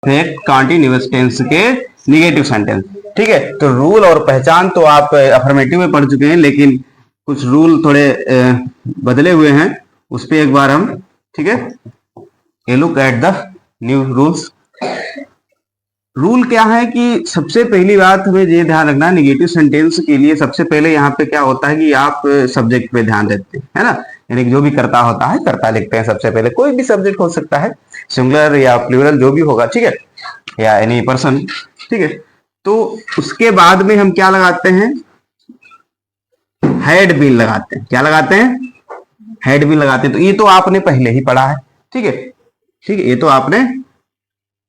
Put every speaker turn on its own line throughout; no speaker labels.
Perfect continuous tense के negative sentence. ठीक है, तो रूल और पहचान तो आप अफर्मेटिव में पढ़ चुके हैं, लेकिन कुछ रूल थोड़े बदले हुए हैं, उस पर एक बार हम, ठीक है, ये look at the new rules. Rule क्या है कि सबसे पहली बात हमें ये ध्यान रखना है, निगेटिव सेंटेंस के लिए सबसे पहले यहाँ पे क्या होता है कि आप सब्जेक्ट पे ध्यान देते हैं, है ना, यानी कि जो भी करता होता है, करता लिखते हैं सबसे पहले, कोई भी सब्जेक्ट हो सकता है, सिंगुलर या प्लूरल जो भी होगा, ठीक है, या एनी पर्सन, ठीक है। तो उसके बाद में हम क्या लगाते हैं, हैड बीन लगाते हैं। क्या लगाते हैं, हैड बीन लगाते हैं। तो ये तो आपने पहले ही पढ़ा है, ठीक है, ठीक है, ये तो आपने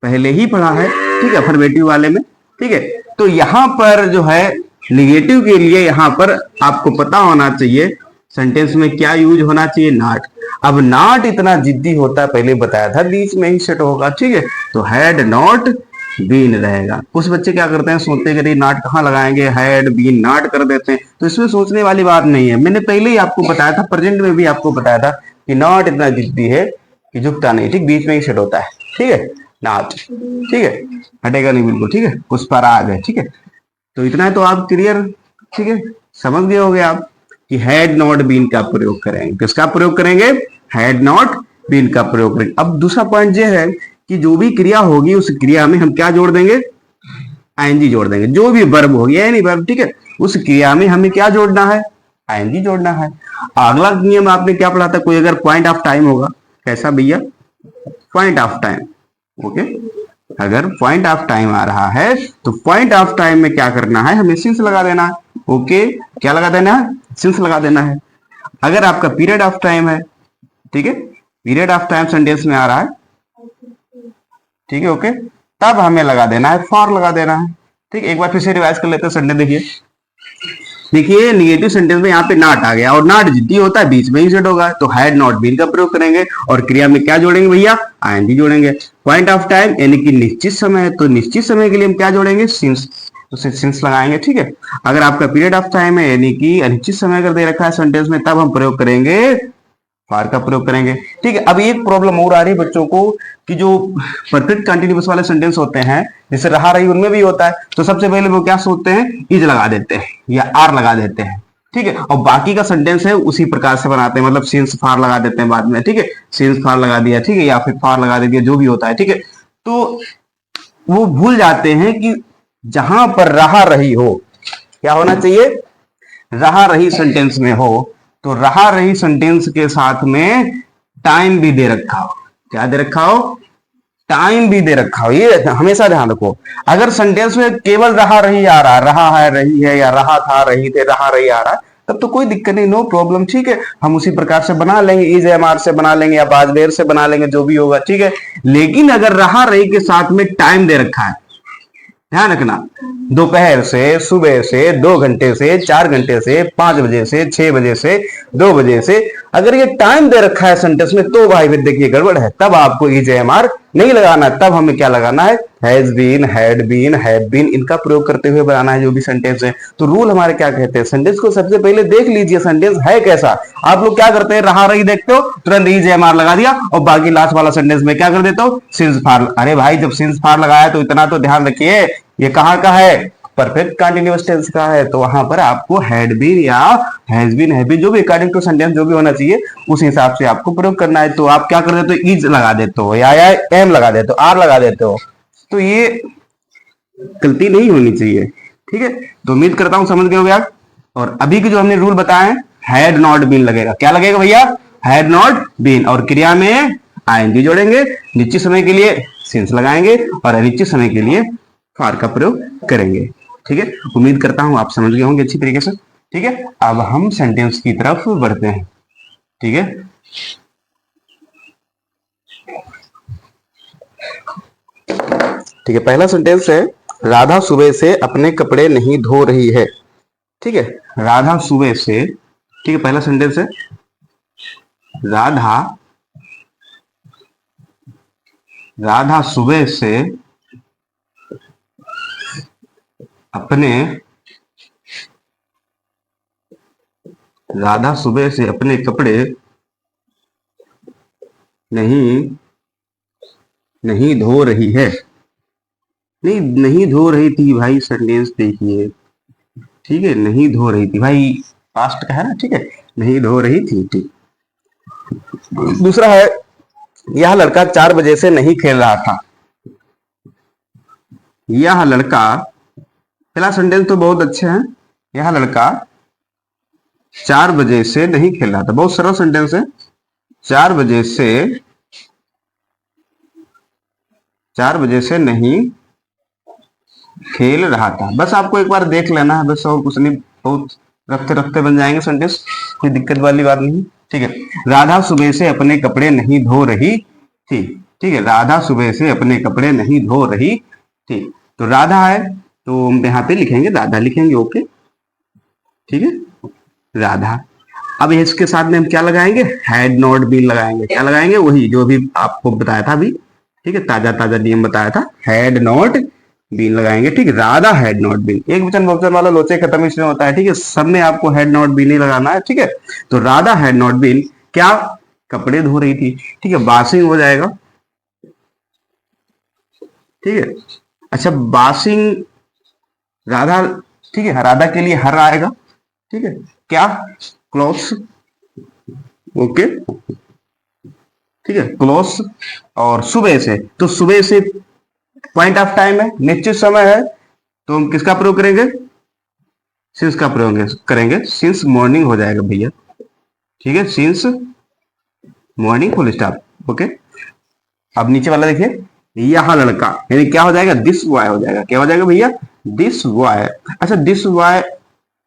पहले ही पढ़ा है, ठीक है, अफर्मेटिव वाले में, ठीक है। तो यहां पर जो है निगेटिव के लिए यहां पर आपको पता होना चाहिए सेंटेंस में क्या यूज होना चाहिए, नॉट। अब नॉट इतना जिद्दी होता है, पहले बताया था, बीच में ही सेट होगा, ठीक है, तो हैड नॉट बीन रहेगा। कुछ बच्चे क्या करते हैं, सोचते हैं कि नॉट कहाँ लगाएंगे, हैड बीन नॉट कर देते हैं, तो इसमें सोचने वाली बात नहीं है। मैंने पहले ही आपको बताया था, प्रेजेंट में भी आपको बताया था कि नॉट इतना जिद्दी है कि झुकता नहीं, ठीक, बीच में ही सेट होता है, ठीक है, नॉट, ठीक है, हटेगा नहीं बिल्कुल, ठीक है, उस पर आ गए, ठीक है। तो इतना है तो आप क्लियर, ठीक है, समझ गए होंगे आप कि हैड नॉट बीन का प्रयोग करेंगे, किसका प्रयोग करेंगे, हैड नॉट बीन का प्रयोग करेंगे। अब दूसरा पॉइंट ये है कि जो भी क्रिया होगी उस क्रिया में हम क्या जोड़ देंगे, आईएनजी जोड़ देंगे, जो भी वर्ब होगी, यानी वर्ब, ठीक है, उस क्रिया में हमें क्या जोड़ना है, आईएनजी जोड़ना है। अगला नियम आपने क्या पढ़ा था, कोई अगर पॉइंट ऑफ टाइम होगा, कैसा भैया, पॉइंट ऑफ टाइम, ओके, अगर पॉइंट ऑफ टाइम आ रहा है तो पॉइंट ऑफ टाइम में क्या करना है, हमें सिंस लगा देना है, ओके, क्या लगा देना है, सिंस लगा देना है। अगर आपका पीरियड ऑफ टाइम है, ठीक है, पीरियड ऑफ टाइम सेंटेंस में आ रहा है, ठीक है, ओके, तब हमें लगा देना है, फॉर लगा देना है, ठीक। एक बार फिर से रिवाइज कर लेते हैं सेंटेंस, देखिए, देखिए निगेटिव सेंटेंस में यहाँ पे नॉट आ गया, और नॉट जिद्दी होता है बीच में ही सेट होगा, तो हैड नॉट बीन का प्रयोग करेंगे, और क्रिया में क्या जोड़ेंगे भैया, आईएनजी जोड़ेंगे। पॉइंट ऑफ टाइम यानी कि निश्चित समय है, तो निश्चित समय के लिए हम क्या जोड़ेंगे, सिंस, तो सिंस लगाएंगे, ठीक है। अगर आपका पीरियड ऑफ टाइम है यानी कि अनिश्चित समय अगर दे रखा है सेंटेंस में, तब हम प्रयोग करेंगे, फॉर का प्रयोग करेंगे, ठीक है। अब एक प्रॉब्लम और आ रही है बच्चों को कि जो परफेक्ट कंटिन्यूअस वाले सेंटेंस होते हैं, जैसे रहा रही, उनमें भी होता है, तो सबसे पहले वो क्या सोचते हैं, इज लगा देते हैं या आर लगा देते हैं, ठीक है, और बाकी का सेंटेंस है उसी प्रकार से बनाते हैं, मतलब सिंस फार लगा देते हैं बाद में, ठीक है, सिंस फार लगा दिया, ठीक है, या फिर फार लगा दिया, जो भी होता है, ठीक है। तो वो भूल जाते हैं कि जहां पर रहा रही हो, क्या होना चाहिए, रहा रही सेंटेंस में हो, तो रहा रही सेंटेंस के साथ में टाइम भी दे रखा हो, क्या दे रखा हो, टाइम भी दे रखा हो, ये हमेशा ध्यान रखो। अगर सेंटेंस में केवल रहा रही आ रहा, रहा है रही है, या रहा था रही थे, रहा रही आ रहा, तब तो कोई दिक्कत नहीं, नो प्रॉब्लम, ठीक है, हम उसी प्रकार से बना लेंगे, इज एम आर से बना लेंगे या बाज देर से बना लेंगे, जो भी होगा, ठीक है। लेकिन अगर रहा रही के साथ में टाइम दे रखा है, ध्यान रखना, दोपहर से, सुबह से, 2 घंटे से, 4 घंटे से, 5 बजे से, 6 बजे से, 2 बजे से, अगर ये टाइम दे रखा है सेंटेंस में, तो भाई फिर देखिए गड़बड़ है, तब आपको ईजेएमआर नहीं लगाना है, तब हमें क्या लगाना है, has been, had been, have been, इनका प्रयोग करते हुए बनाना है जो भी सेंटेंस है। तो रूल हमारे क्या कहते हैं, सेंटेंस को सबसे पहले देख लीजिए सेंटेंस है कैसा। आप लोग क्या करते हैं, रहा रही देखते हो, तुरंत ईजेएमआर लगा दिया, और बाकी लास्ट वाला सेंटेंस में क्या कर देता हो, सिंस फार। अरे भाई जब सिंस फार लगाया तो इतना तो ध्यान रखिए, ये कहाँ का है, परफेक्ट कंटीन्यूअस टेंस का है, तो वहां पर आपको हैड बीन या हैज बीन, हैव बीन, जो भी अकॉर्डिंग टू सेंटेंस जो भी होना चाहिए उस हिसाब से आपको प्रयोग करना है। तो आप क्या कर देते हो, इज लगा देते हो, या एम लगा देते हो, आर लगा देते हो, तो ये गलती नहीं होनी चाहिए, ठीक है। तो उम्मीद करता हूं समझ गए होंगे आप। और अभी के जो हमने रूल बताए, हैड नॉट बीन लगेगा, क्या लगेगा भैया, हैड नॉट बीन, और क्रिया में आईएनजी जोड़ेंगे, निश्चित समय के लिए सिंस लगाएंगे, और अनिश्चित समय के लिए फॉर का प्रयोग करेंगे, ठीक है। उम्मीद करता हूं आप समझ गए होंगे अच्छी तरीके से, ठीक है। अब हम सेंटेंस की तरफ बढ़ते हैं, ठीक है। ठीक है, पहला सेंटेंस है, राधा सुबह से अपने कपड़े नहीं धो रही है, ठीक है, राधा सुबह से, ठीक है, पहला सेंटेंस है, राधा, राधा सुबह से अपने, राधा सुबह से अपने कपड़े नहीं नहीं धो रही है, नहीं, नहीं धो रही थी भाई, सेंटेंस देखिए, ठीक है, नहीं धो रही थी भाई, पास्ट का है ना, ठीक है, नहीं धो रही थी, ठीक। दूसरा है, यह लड़का 4 बजे से नहीं खेल रहा था। यह लड़का, पहला सेंटेंस तो बहुत अच्छे हैं। यह लड़का 4 बजे से नहीं खेल रहा था, बहुत सरल सेंटेंस है। 4 बजे से, 4 बजे से नहीं खेल रहा था, बस आपको एक बार देख लेना है, बस और कुछ नहीं, बहुत रखते रखते बन जाएंगे सेंटेंस, कोई दिक्कत वाली बात नहीं, ठीक है। राधा सुबह से अपने कपड़े नहीं धो रही थी, ठीक है, राधा सुबह से अपने कपड़े नहीं धो रही थी। तो राधा है, तो हम यहाँ पे लिखेंगे राधा, लिखेंगे, ओके, ठीक है, राधा। अब इसके साथ में हम क्या लगाएंगे, हैड नॉट बीन लगाएंगे। क्या लगाएंगे, वही जो भी आपको बताया था अभी, ठीक है, ताजा ताजा नियम बताया था, हैड नॉट बीन लगाएंगे, ठीक है। राधा हैड नॉट बीन, एक वचन बहुवचन वाला लोचे खत्म इसमें होता है, ठीक है, सब में आपको हैड नॉट बीन ही लगाना है, ठीक है। तो राधा हैड नॉट बीन क्या, कपड़े धो रही थी, ठीक है, वॉशिंग हो जाएगा, ठीक है। अच्छा, वॉशिंग राधा, ठीक है, राधा के लिए हर आएगा, ठीक है, क्या, क्लोथ्स, ओके, ठीक है, क्लोथ्स। और सुबह से, तो सुबह से पॉइंट ऑफ टाइम है, निश्चित समय है, तो हम किसका प्रयोग करेंगे, सिंस का प्रयोग करेंगे, सिंस मॉर्निंग हो जाएगा भैया, ठीक है, since morning, full stop, okay. अब नीचे वाला देखिए, यह लड़का, यानी क्या हो जाएगा, दिस बॉय हो जाएगा, क्या हो जाएगा भैया, दिस बॉय। अच्छा, दिस बॉय,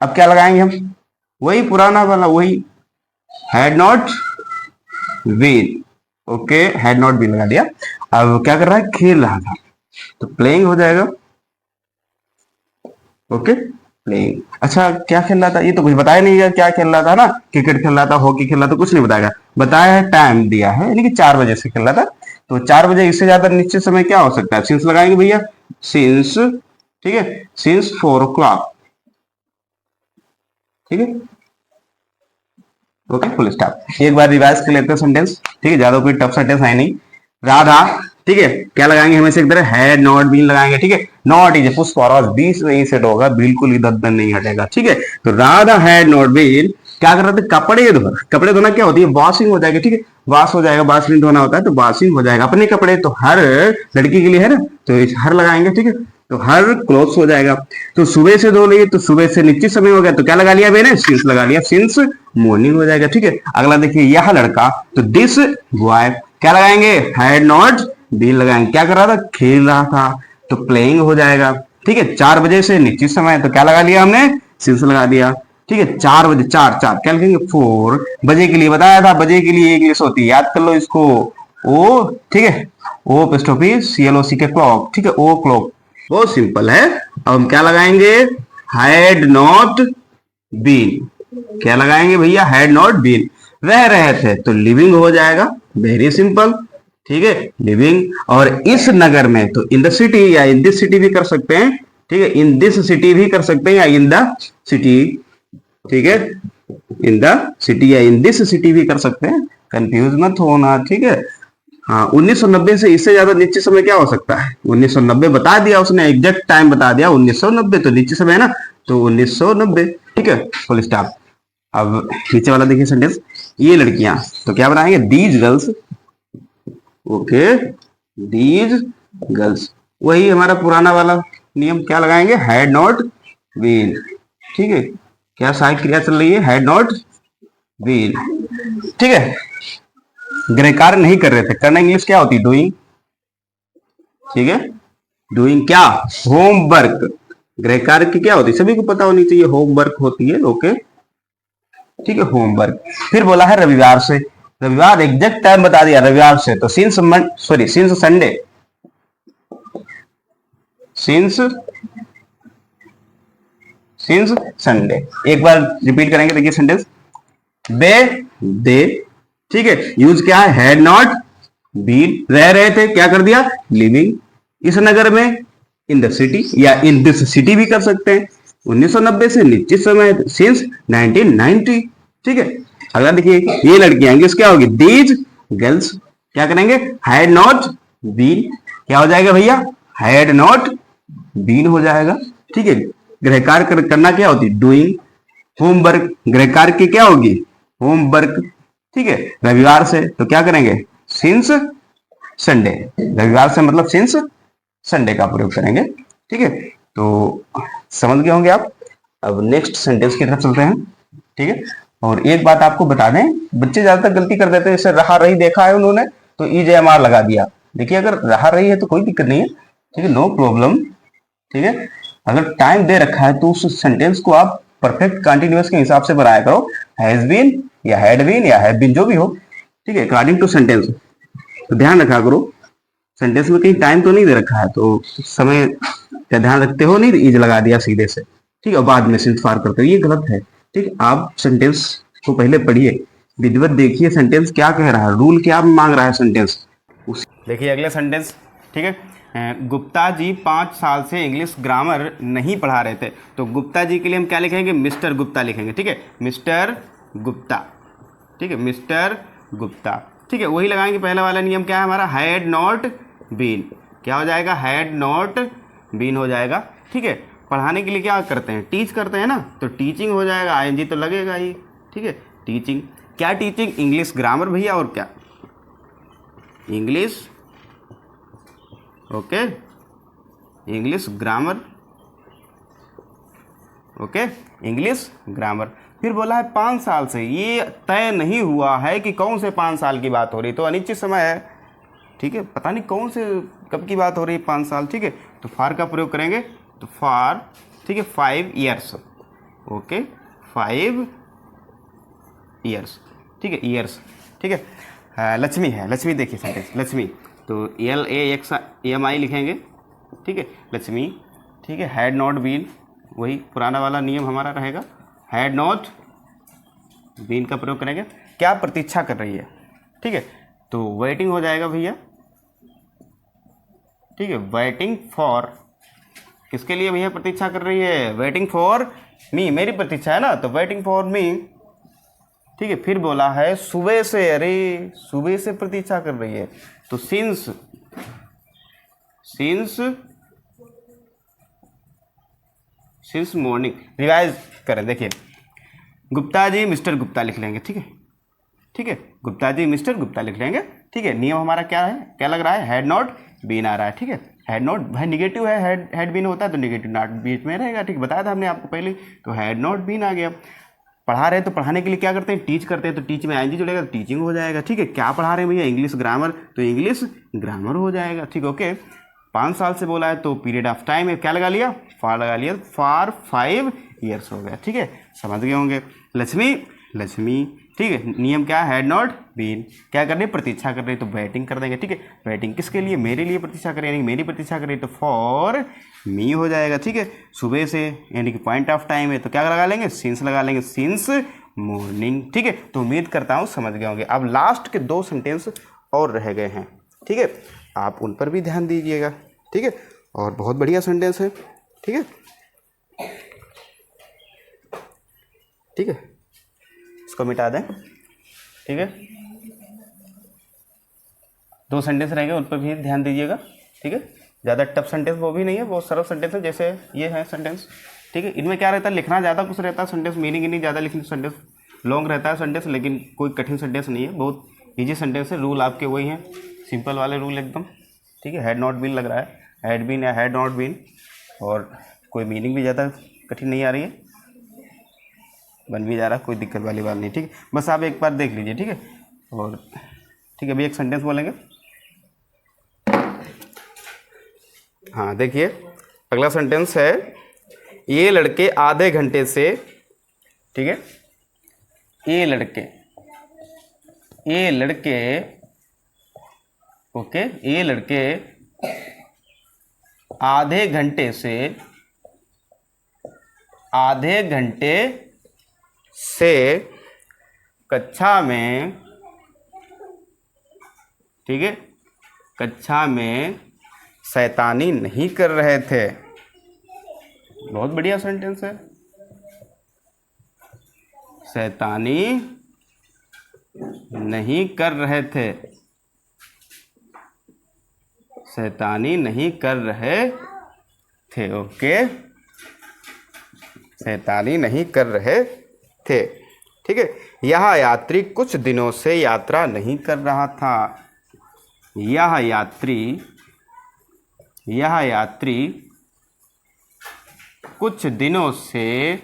अब क्या लगाएंगे हम, वही पुराना वाला, वही had not been, okay, had not been लगा दिया। अब क्या कर रहा है, खेल रहा था, तो प्लेइंग हो जाएगा, ओके, प्लेइंग। अच्छा, क्या खेल रहा था, ये तो कुछ बताया नहीं है, क्या खेल रहा था ना, क्रिकेट खेल रहा था, हॉकी खेल रहा था, कुछ नहीं बताया, बताया है टाइम दिया है, यानी कि 4 बजे से खेल रहा था। तो 4 बजे, इससे ज्यादा निश्चित समय क्या हो सकता है, सिंस लगाएंगे भैया, सिंस, ठीक है, सिंस 4 o'clock, ठीक है, ओके, फुल स्टॉप। एक बार रिवाइज कर लेते हैं सेंटेंस, ठीक है, ज्यादा कोई टफ सेंटेंस है नहीं। राधा, ठीक है, क्या लगाएंगे हमें से एक तरह, हैड नॉट बीन लगाएंगे, ठीक है, नॉट इज ए पुष्प और बीच में ही सेट होगा, बिल्कुल इधर उधर नहीं हटेगा, ठीक है। तो राधा हैड नॉट बीन क्या कर रहे थे, कपड़े धो, कपड़े धोना क्या होती है, वॉशिंग हो जाएगा, ठीक है, वॉश हो जाएगा, वॉश नहीं धोना होता है, तो वॉशिंग हो जाएगा, अपने कपड़े, तो हर लड़की के लिए है ना, तो हर लगाएंगे, ठीक है, तो हर क्लोथ्स हो जाएगा। तो सुबह से धो लिए, तो सुबह से निश्चित समय हो गया, तो क्या लगा लिया मैंने, सिंस लगा लिया, सिंस मॉर्निंग हो जाएगा, ठीक है। अगला देखिए, यह लड़का, तो दिस बॉय क्या लगाएंगे, हैड नॉट बीन लगाएंगे, क्या कर रहा था, खेल रहा था, तो प्लेइंग हो जाएगा, ठीक है। 4 बजे से निश्चित समय, तो क्या लगा लिया हमने, सिंस लगा दिया, ठीक है। 4 बजे, चार चार क्या लिखेंगे, 4 बजे के लिए बताया था, बजे के लिए इंग्लिश होती है, याद कर लो इसको, ओ, ठीक है, ओ एपोस्ट्रोफी CLOC के क्लॉक, ठीक है, ओ क्लॉक, बहुत सिंपल है। अब हम क्या लगाएंगे, हैड नॉट बीन, क्या लगाएंगे भैया, हैड नॉट बीन, रह रहे थे, तो लिविंग हो जाएगा, वेरी सिंपल, ठीक है, लिविंग। और इस नगर में, तो इन द सिटी या इन दिस सिटी भी कर सकते हैं, ठीक है, इन दिस सिटी भी कर सकते हैं, या इन द सिटी, ठीक है, इन द सिटी या इन दिस सिटी भी कर सकते हैं, कंफ्यूज मत होना, ठीक है। हाँ, 1990 से इससे ज्यादा निश्चित समय क्या हो सकता है, 1990 बता दिया उसने, एग्जैक्ट टाइम बता दिया 1990, तो निश्चित समय है ना, तो 1990, ठीक है, फुल स्टॉप। अब नीचे वाला देखिए सेंटेंस, ये लड़कियां, तो क्या बनाएंगे, these girls, okay, these girls, वही हमारा पुराना वाला नियम, क्या लगाएंगे, हैड नॉट बीन, ठीक है, क्या सहायक क्रिया चल रही है, हैड नॉट बीन, ठीक है। गृह कार्य नहीं कर रहे थे, करना इंग्लिश क्या होती है, डूइंग, ठीक है, डूइंग क्या, होमवर्क, गृह कार्य की क्या होती है, सभी को पता होनी चाहिए, होमवर्क होती है, ओके, ठीक है, होमवर्क। फिर बोला है रविवार से, रविवार एग्जैक्ट टाइम बता दिया, रविवार से, तो since since Sunday, since Sunday. एक बार रिपीट करेंगे, देखिए सेंटेंस, दे, ठीक है, यूज क्या है, हैड नॉट बीन, रह रहे थे, क्या कर दिया, लिविंग, इस नगर में, इन द सिटी या इन दिस सिटी भी कर सकते हैं, 1990 से निश्चित समय, सिंस 1990, ठीक है। अगला देखिए, ये लड़कियां, इंग्लिश क्या होगी, दीज गर्ल्स, क्या करेंगे, हैड नॉट बीन, क्या हो जाएगा भैया, हैड नॉट बीन हो जाएगा। ठीक है, गृह कार्य करना क्या होती है, डूइंग। होमवर्क, गृह कार्य की क्या होगी, होमवर्क। ठीक है, रविवार से तो क्या करेंगे, सिंस संडे। रविवार से मतलब सिंस संडे का प्रयोग करेंगे। ठीक है, तो समझ गए होंगे आप। अब नेक्स्ट सेंटेंस की तरफ चलते हैं। ठीक है, और एक बात आपको बता दें, बच्चे ज्यादातर गलती कर देते हैं, जैसे रहा रही देखा है उन्होंने तो EJMR लगा दिया। देखिए अगर रहा रही है तो कोई दिक्कत नहीं है, ठीक है, नो प्रॉब्लम। ठीक है, अगर टाइम दे रखा है तो उस सेंटेंस को आप परफेक्ट कंटिन्यूअस के हिसाब से बनाया करो, हैज बीन या हैड बीन या हैव बीन जो भी हो। ठीक है, अकॉर्डिंग टू सेंटेंस। तो ध्यान रखा करो, सेंटेंस में कहीं टाइम तो नहीं दे रखा है तो समय का ध्यान रखते हो, नहीं इज लगा दिया सीधे से। ठीक है, और बाद में सिंस फार करते हो, ये गलत है। ठीक है, आप सेंटेंस को पहले पढ़िए, विधिवत देखिए सेंटेंस क्या कह रहा है, रूल क्या मांग रहा है सेंटेंस। देखिए अगले सेंटेंस। ठीक है, गुप्ता जी 5 साल से इंग्लिश ग्रामर नहीं पढ़ा रहे थे, तो गुप्ता जी के लिए हम क्या लिखेंगे, मिस्टर गुप्ता लिखेंगे। ठीक है, मिस्टर गुप्ता। ठीक है, मिस्टर गुप्ता। ठीक है, वही लगाएंगे। पहला वाला नियम क्या है हमारा, हैड नॉट बीन। क्या हो जाएगा, हैड नॉट बीन हो जाएगा। ठीक है, पढ़ाने के लिए क्या करते हैं, टीच करते हैं ना, तो टीचिंग हो जाएगा, ING तो लगेगा ही। ठीक है, टीचिंग। क्या टीचिंग, इंग्लिश ग्रामर भैया, और क्या, English. Okay, English grammar. Okay, English grammar. फिर बोला है 5 साल से, ये तय नहीं हुआ है कि कौन से 5 साल की बात हो रही, तो अनिश्चित समय है। ठीक है, पता नहीं कौन से कब की बात हो रही है, 5 साल। ठीक है, तो फार का प्रयोग करेंगे, तो फार। ठीक है, 5 ईयर्स। Okay, 5 years. ठीक है, ईयर्स। ठीक है, लक्ष्मी है, लक्ष्मी देखिए सेंटेंस, लक्ष्मी, तो LAXMI लिखेंगे। ठीक है, लक्ष्मी। ठीक है, हैड नॉट बीन, वही पुराना वाला नियम हमारा रहेगा, हैड नॉट बीन का प्रयोग करेंगे। क्या प्रतीक्षा कर रही है, ठीक है, तो वेटिंग हो जाएगा भैया। ठीक है, वेटिंग फॉर, किसके लिए भैया प्रतीक्षा कर रही है, वेटिंग फॉर मी, मेरी प्रतीक्षा है ना, तो वेटिंग फॉर मी। ठीक है, फिर बोला है सुबह से, अरे सुबह से प्रतीक्षा कर रही है, तो since, since, since morning. Revise करें, देखिए गुप्ता जी मिस्टर गुप्ता लिख लेंगे। ठीक है, ठीक है, गुप्ता जी मिस्टर गुप्ता लिख लेंगे। ठीक है, नियम हमारा क्या है, क्या लग रहा है, हैड नॉट बीन आ रहा है। ठीक है, हैड नॉट, भाई निगेटिव है, हैड बीन होता है तो निगेटिव नॉट बीच में रहेगा। ठीक, बताया था हमने आपको पहले, तो हैड नॉट बीन आ गया। पढ़ा रहे हैं तो पढ़ाने के लिए क्या करते हैं, टीच करते हैं, तो टीच में ING जुड़ेगा तो टीचिंग हो जाएगा। ठीक है, क्या पढ़ा रहे हैं भैया, इंग्लिश ग्रामर, तो इंग्लिश ग्रामर हो जाएगा। ठीक, ओके, 5 साल से बोला है तो पीरियड ऑफ टाइम है, क्या लगा लिया, फार लगा लिया, फार 5 ईयर्स हो गया। ठीक है, समझ गए होंगे। लक्ष्मी, लक्ष्मी। ठीक है, नियम क्या है, हैड नॉट बीन, क्या कर रही है, प्रतीक्षा कर रही है, तो वेटिंग कर देंगे। ठीक है, वेटिंग किसके लिए, मेरे लिए प्रतीक्षा कर रही है, यानी मेरी प्रतीक्षा कर रही है, तो फॉर मी हो जाएगा। ठीक है, सुबह से यानी कि पॉइंट ऑफ टाइम है, तो क्या लगा लेंगे, सिंस लगा लेंगे, सिंस मॉर्निंग। ठीक है, तो उम्मीद करता हूँ समझ गए होंगे। अब लास्ट के 2 सेंटेंस और रह गए हैं। ठीक है, आप उन पर भी ध्यान दीजिएगा। ठीक है, और बहुत बढ़िया सेंटेंस है। ठीक है, ठीक है, इसको मिटा दें। ठीक है, 2 सेंटेंस रहेंगे, उन पर भी ध्यान दीजिएगा। ठीक है, ज़्यादा टफ सेंटेंस वो भी नहीं है, बहुत सरल सेंटेंस है, जैसे ये है सेंटेंस। ठीक है, इनमें क्या रहता है, लिखना ज़्यादा कुछ रहता है, सेंटेंस मीनिंग ही नहीं ज़्यादा लिखनी, सेंटेंस लॉन्ग रहता है सेंटेंस, लेकिन कोई कठिन सेंटेंस नहीं है, बहुत ईजी सेंटेंस है। रूल आपके वही हैं, सिंपल वाले रूल एकदम। ठीक है, हैड नॉट बीन लग रहा है, हैड बीन या हैड नॉट बीन, और कोई मीनिंग भी ज़्यादा कठिन नहीं आ रही है, बन भी जा रहा है, कोई दिक्कत वाली बात नहीं। ठीक है, बस आप एक बार देख लीजिए। ठीक है, और ठीक है, अभी एक सेंटेंस बोलेंगे। हाँ देखिए, अगला सेंटेंस है, ये लड़के आधे घंटे से, ठीक है, ये लड़के, ये लड़के, ओके, ये लड़के आधे घंटे से, आधे घंटे से कक्षा में, ठीक है, कक्षा में शैतानी नहीं कर रहे थे। बहुत बढ़िया सेंटेंस है, शैतानी नहीं कर रहे थे, शैतानी नहीं कर रहे थे। ओके, शैतानी नहीं कर रहे थे। ठीक है, यह यात्री कुछ दिनों से यात्रा नहीं कर रहा था। यह यात्री कुछ दिनों से,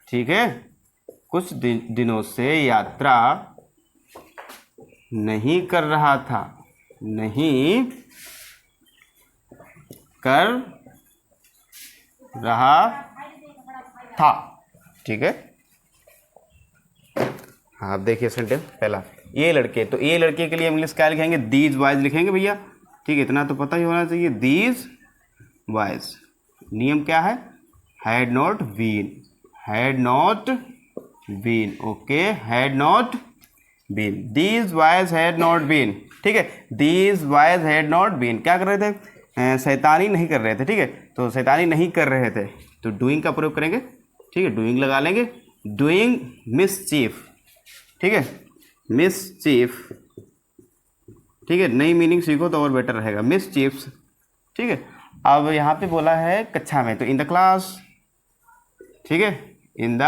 ठीक है, कुछ दिनों से यात्रा नहीं कर रहा था। नहीं कर रहा था। ठीक है, हाँ आप देखिए सेंटेंस पहला, ये लड़के, तो ये लड़के के लिए हम इंग्लिश क्या लिखेंगे, दीज बॉयज लिखेंगे भैया। ठीक है, इतना तो पता ही होना चाहिए, दीज बॉयज। नियम क्या है, had not been, had not been. Okay, had not been, these boys had not been. ठीक है, these boys had not been क्या कर रहे थे, शैतानी नहीं कर रहे थे। ठीक है, तो शैतानी नहीं कर रहे थे तो डूइंग का प्रयोग करेंगे। ठीक है, डूइंग लगा लेंगे, डूइंग मिसचीफ। ठीक है, मिसचीफ। ठीक है, नई मीनिंग सीखो तो और बेटर रहेगा, मिसचीफ्स। ठीक है, अब यहाँ पे बोला है कक्षा में, तो इन द क्लास। ठीक है, इन द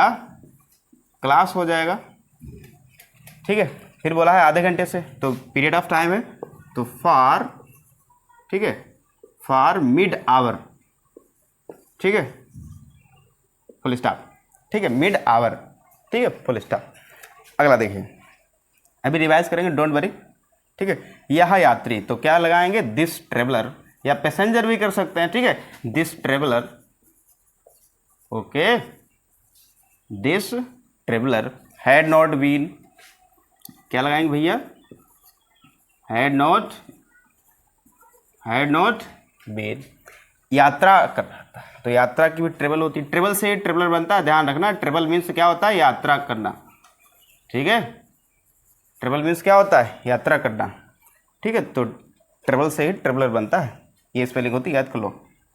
क्लास हो जाएगा। ठीक है, फिर बोला है आधे घंटे से, तो पीरियड ऑफ टाइम है, तो फॉर, ठीक है, फॉर मिड आवर। ठीक है, फुल स्टॉप। ठीक है, मिड आवर। ठीक है, फुल स्टॉप। अगला देखिए, अभी रिवाइज करेंगे, डोंट वरी। ठीक है, यह यात्री, तो क्या लगाएंगे, दिस ट्रेवलर, या पैसेंजर भी कर सकते हैं। ठीक है, this traveller. Okay, this traveller had not been, क्या लगाएंगे भैया, हैड नॉट बीन, यात्रा कर रहा था। तो यात्रा की भी ट्रेवल होती है, ट्रेवल से ट्रेवलर बनता है, ध्यान रखना। ट्रेवल मीन्स क्या होता है, यात्रा करना। ठीक है, ट्रेवल मीन्स क्या होता है, यात्रा करना। ठीक है, तो ट्रेवल से ही ट्रेवलर बनता है, ये स्पेलिंग होती है, याद कर लो,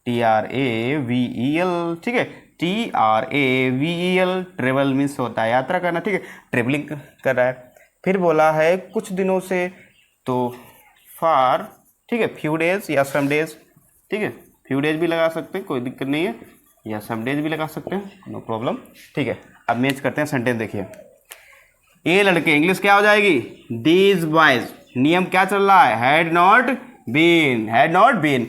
TRAVEL। ठीक है, TRAVEL, ट्रेवल मीन्स होता है यात्रा करना। ठीक है, ट्रेवलिंग कर रहा है। फिर बोला है कुछ दिनों से, तो फॉर, ठीक है, फ्यू डेज या सम डेज। ठीक है, फ्यू डेज भी लगा सकते हैं, कोई दिक्कत नहीं है, या सम डेज भी लगा सकते हैं, नो प्रॉब्लम। ठीक है, अब मैच करते हैं सेंटेंस। देखिए, ये लड़के, इंग्लिश क्या हो जाएगी, दीज बॉयज। नियम क्या चल रहा है, had not been, had not been,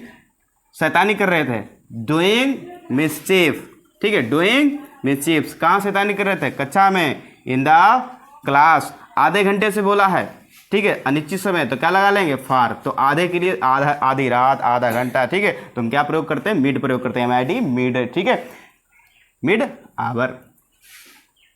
शैतानी कर रहे थे, डूइंग मिसचीफ। ठीक है, डूइंग मिसचीफ, कहाँ शैतानी कर रहे थे, कक्षा में, इन द क्लास। आधे घंटे से बोला है। ठीक है, अनिश्चित समय, तो क्या लगा लेंगे, फार। तो आधे के लिए आधा, आधी रात, आधा घंटा। ठीक है, तो हम क्या प्रयोग करते हैं, मिड प्रयोग करते हैं, MID, मिड। ठीक है, मिड आवर,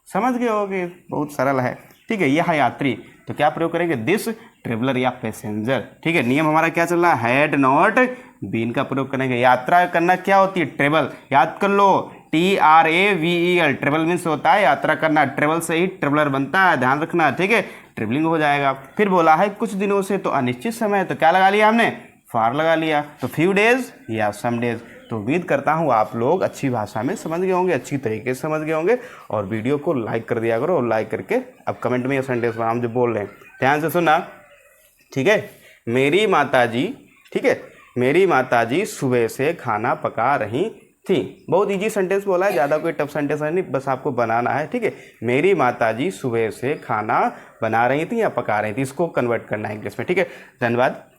समझ गए होगे, बहुत सरल है। ठीक है, यह यात्री, तो क्या प्रयोग करेंगे, दिस ट्रेवलर या पैसेंजर। ठीक है, नियम हमारा क्या चल रहा है, हैड नॉट बीन का प्रयोग करेंगे। यात्रा करना क्या होती है, ट्रेवल, याद कर लो, TRAVEL, ट्रेवल मीन्स होता है यात्रा करना, ट्रेवल से ही ट्रेवलर बनता है, ध्यान रखना। ठीक है, ट्रेवलिंग हो जाएगा। फिर बोला है कुछ दिनों से, तो अनिश्चित समय, तो क्या लगा लिया हमने, फार लगा लिया, तो फ्यू डेज या सम डेज। तो उम्मीद करता हूँ आप लोग अच्छी भाषा में समझ गए होंगे, अच्छी तरीके से समझ गए होंगे, और वीडियो को लाइक कर दिया करो, और लाइक करके अब कमेंट में ये सेंटेंस हम जो बोल रहे हैं ध्यान से सुनना। ठीक है, मेरी माताजी, ठीक है, मेरी माताजी सुबह से खाना पका रही थी। बहुत इजी सेंटेंस बोला है, ज़्यादा कोई टफ सेंटेंस है नहीं, बस आपको बनाना है। ठीक है, मेरी माताजी सुबह से खाना बना रही थी या पका रही थी, इसको कन्वर्ट करना है इंग्लिश में। ठीक है, धन्यवाद।